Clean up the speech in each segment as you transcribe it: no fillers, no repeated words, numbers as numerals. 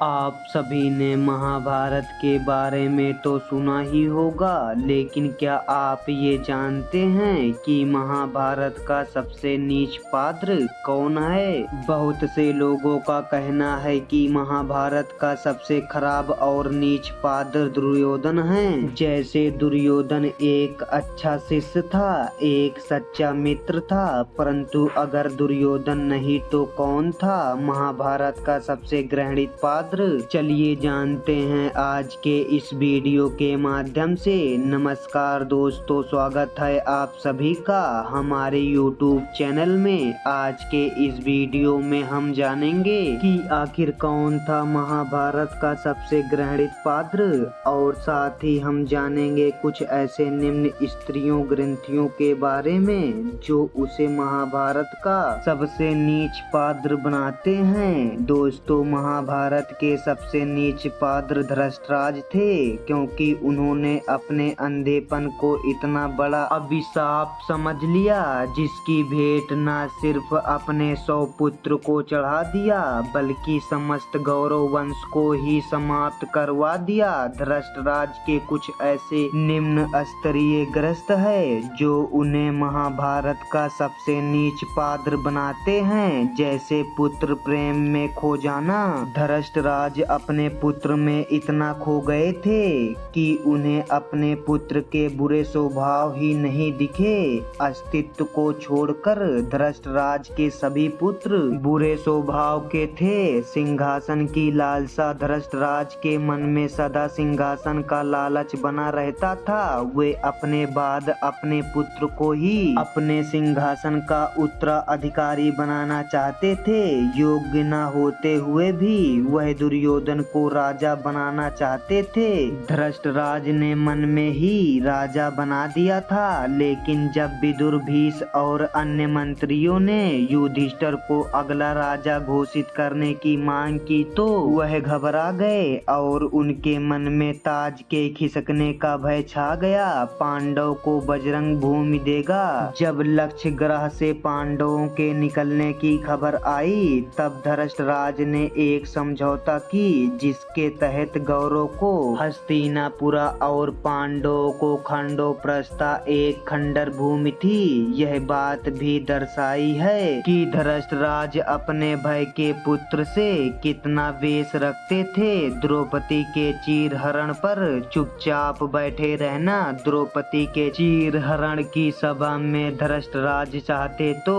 आप सभी ने महाभारत के बारे में तो सुना ही होगा, लेकिन क्या आप ये जानते हैं कि महाभारत का सबसे नीच पात्र कौन है? बहुत से लोगों का कहना है कि महाभारत का सबसे खराब और नीच पात्र दुर्योधन है। जैसे दुर्योधन एक अच्छा शिष्य था, एक सच्चा मित्र था, परंतु अगर दुर्योधन नहीं तो कौन था महाभारत का सबसे घृणित पात्र? चलिए जानते हैं आज के इस वीडियो के माध्यम से। नमस्कार दोस्तों, स्वागत है आप सभी का हमारे YouTube चैनल में। आज के इस वीडियो में हम जानेंगे कि आखिर कौन था महाभारत का सबसे घृणित पात्र, और साथ ही हम जानेंगे कुछ ऐसे निम्न स्त्रियों ग्रंथियों के बारे में जो उसे महाभारत का सबसे नीच पात्र बनाते हैं। दोस्तों, महाभारत के सबसे नीच पात्र धृतराज थे, क्योंकि उन्होंने अपने अंधेपन को इतना बड़ा अभिशाप समझ लिया, जिसकी भेंट न सिर्फ अपने 100 पुत्र को चढ़ा दिया, बल्कि समस्त गौरव वंश को ही समाप्त करवा दिया। धृतराज के कुछ ऐसे निम्न स्तरीय ग्रस्त है जो उन्हें महाभारत का सबसे नीच पात्र बनाते हैं। जैसे पुत्र प्रेम में खो जाना। धृतराज अपने पुत्र में इतना खो गए थे कि उन्हें अपने पुत्र के बुरे स्वभाव ही नहीं दिखे। अस्तित्व को छोड़कर धृतराज के सभी पुत्र बुरे स्वभाव के थे। सिंहासन की लालसा धृतराज के मन में सदा सिंहासन का लालच बना रहता था। वे अपने बाद अपने पुत्र को ही अपने सिंहासन का उत्तराधिकारी बनाना चाहते थे। योग्य न होते हुए भी वह दुर्योधन को राजा बनाना चाहते थे। धृतराज ने मन में ही राजा बना दिया था, लेकिन जब विदुर, भीष्म और अन्य मंत्रियों ने युधिष्ठिर को अगला राजा घोषित करने की मांग की तो वह घबरा गए और उनके मन में ताज के खिसकने का भय छा गया। पांडव को बजरंग भूमि देगा। जब लक्ष्य ग्रह से पांडवों के निकलने की खबर आई, तब धृतराज ने एक समझौता की, जिसके तहत गौरव को हस्तिनापुरा और पांडवों को खंडो प्रस्था एक खंडर भूमि थी। यह बात भी दर्शाई है कि धृतराज अपने भय के पुत्र से कितना वेश रखते थे। द्रौपदी के चीर हरण पर चुपचाप बैठे रहना। द्रौपदी के चीर हरण की सभा में धृतराज चाहते तो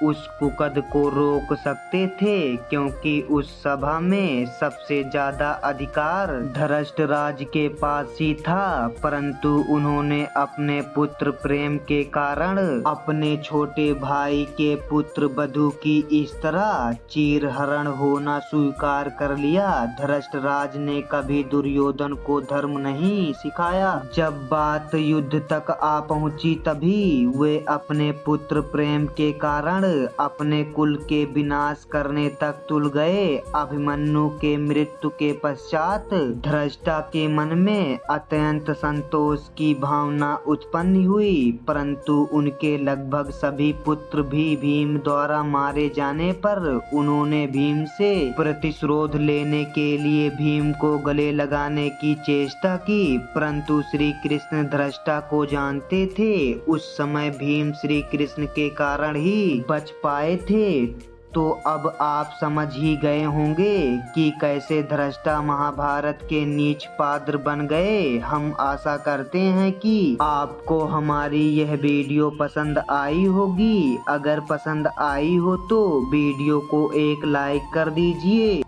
उस कुकद को रोक सकते थे, क्योंकि उस सभा में सबसे ज्यादा अधिकार धृतराज के पास ही था। परंतु उन्होंने अपने पुत्र प्रेम के कारण अपने छोटे भाई के पुत्र वधु की इस तरह चीर हरण होना स्वीकार कर लिया। धृतराज ने कभी दुर्योधन को धर्म नहीं सिखाया। जब बात युद्ध तक आ पहुंची, तभी वे अपने पुत्र प्रेम के कारण अपने कुल के विनाश करने तक तुल गए। अभिमन्यु के मृत्यु के पश्चात धृष्टा के मन में अत्यंत संतोष की भावना उत्पन्न हुई, परंतु उनके लगभग सभी पुत्र भी भीम द्वारा मारे जाने पर उन्होंने भीम से प्रतिशोध लेने के लिए भीम को गले लगाने की चेष्टा की। परंतु श्री कृष्ण धृष्टा को जानते थे। उस समय भीम श्री कृष्ण के कारण ही बच पाए थे। तो अब आप समझ ही गए होंगे कि कैसे धृष्टा महाभारत के नीच पात्र बन गए। हम आशा करते हैं कि आपको हमारी यह वीडियो पसंद आई होगी। अगर पसंद आई हो तो वीडियो को एक लाइक कर दीजिए।